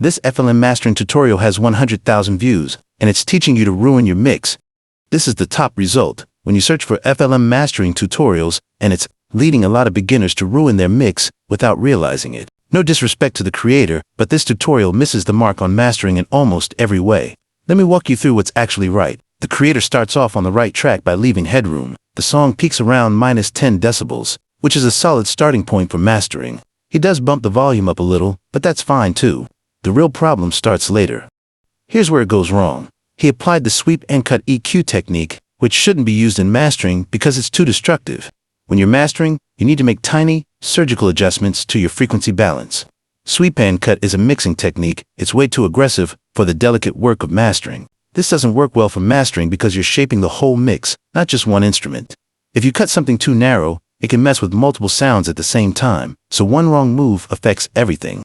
This FLM mastering tutorial has 100,000 views, and it's teaching you to ruin your mix. This is the top result when you search for FLM mastering tutorials, and it's leading a lot of beginners to ruin their mix without realizing it. No disrespect to the creator, but this tutorial misses the mark on mastering in almost every way. Let me walk you through what's actually right. The creator starts off on the right track by leaving headroom. The song peaks around -10 decibels, which is a solid starting point for mastering. He does bump the volume up a little, but that's fine too. The real problem starts later. Here's where it goes wrong. He applied the sweep and cut EQ technique, which shouldn't be used in mastering because it's too destructive. When you're mastering, you need to make tiny, surgical adjustments to your frequency balance. Sweep and cut is a mixing technique. It's way too aggressive for the delicate work of mastering. This doesn't work well for mastering because you're shaping the whole mix, not just one instrument. If you cut something too narrow, it can mess with multiple sounds at the same time, so one wrong move affects everything.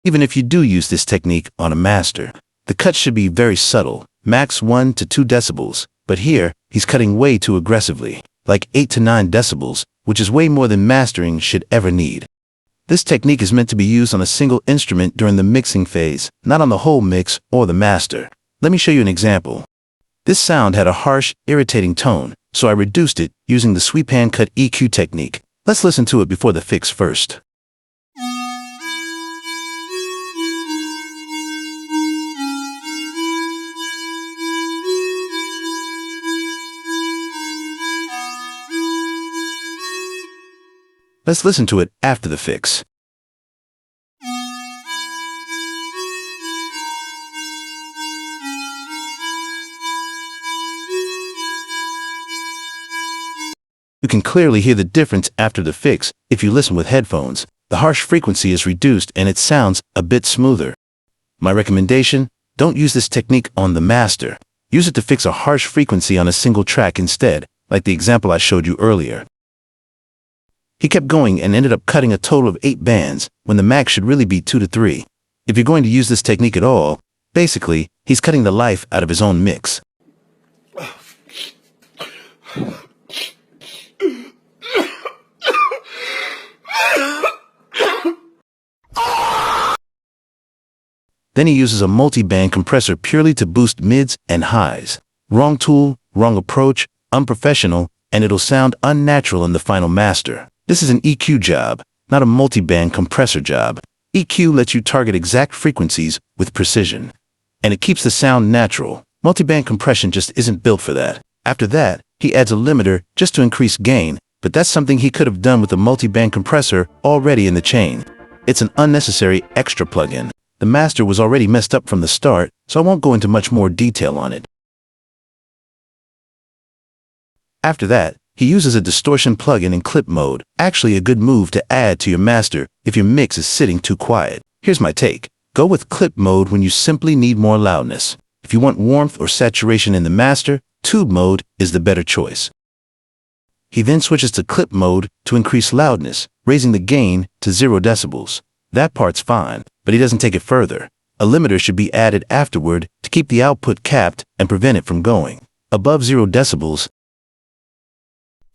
Even if you do use this technique on a master, the cut should be very subtle, max 1 to 2 decibels, but here, he's cutting way too aggressively, like 8 to 9 decibels, which is way more than mastering should ever need. This technique is meant to be used on a single instrument during the mixing phase, not on the whole mix or the master. Let me show you an example. This sound had a harsh, irritating tone, so I reduced it using the sweep and cut EQ technique. Let's listen to it before the fix first. Let's listen to it after the fix. You can clearly hear the difference after the fix if you listen with headphones. The harsh frequency is reduced and it sounds a bit smoother. My recommendation, don't use this technique on the master. Use it to fix a harsh frequency on a single track instead, like the example I showed you earlier. He kept going and ended up cutting a total of 8 bands, when the max should really be 2 to 3. If you're going to use this technique at all, basically, he's cutting the life out of his own mix. Then he uses a multi-band compressor purely to boost mids and highs. Wrong tool, wrong approach, unprofessional, and it'll sound unnatural in the final master. This is an EQ job, not a multi-band compressor job. EQ lets you target exact frequencies with precision, and it keeps the sound natural. Multi-band compression just isn't built for that. After that, he adds a limiter just to increase gain, but that's something he could have done with a multi-band compressor already in the chain. It's an unnecessary extra plugin. The master was already messed up from the start, so I won't go into much more detail on it. After that, he uses a distortion plugin in clip mode, actually a good move to add to your master if your mix is sitting too quiet. Here's my take. Go with clip mode when you simply need more loudness. If you want warmth or saturation in the master, tube mode is the better choice. He then switches to clip mode to increase loudness, raising the gain to 0 decibels. That part's fine, but he doesn't take it further. A limiter should be added afterward to keep the output capped and prevent it from going above 0 decibels.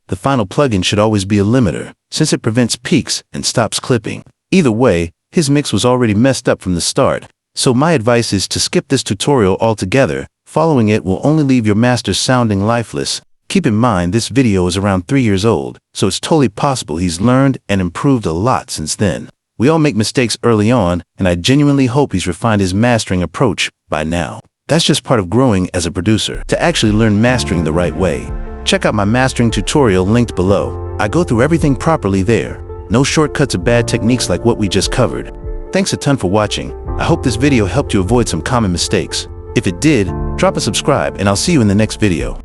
The final plugin should always be a limiter, since it prevents peaks and stops clipping. Either way, his mix was already messed up from the start, so my advice is to skip this tutorial altogether. Following it will only leave your master sounding lifeless. Keep in mind this video is around 3 years old, so it's totally possible he's learned and improved a lot since then. We all make mistakes early on, and I genuinely hope he's refined his mastering approach by now. That's just part of growing as a producer, to actually learn mastering the right way. Check out my mastering tutorial linked below. I go through everything properly there. No shortcuts or bad techniques like what we just covered. Thanks a ton for watching. I hope this video helped you avoid some common mistakes. If it did, drop a subscribe and I'll see you in the next video.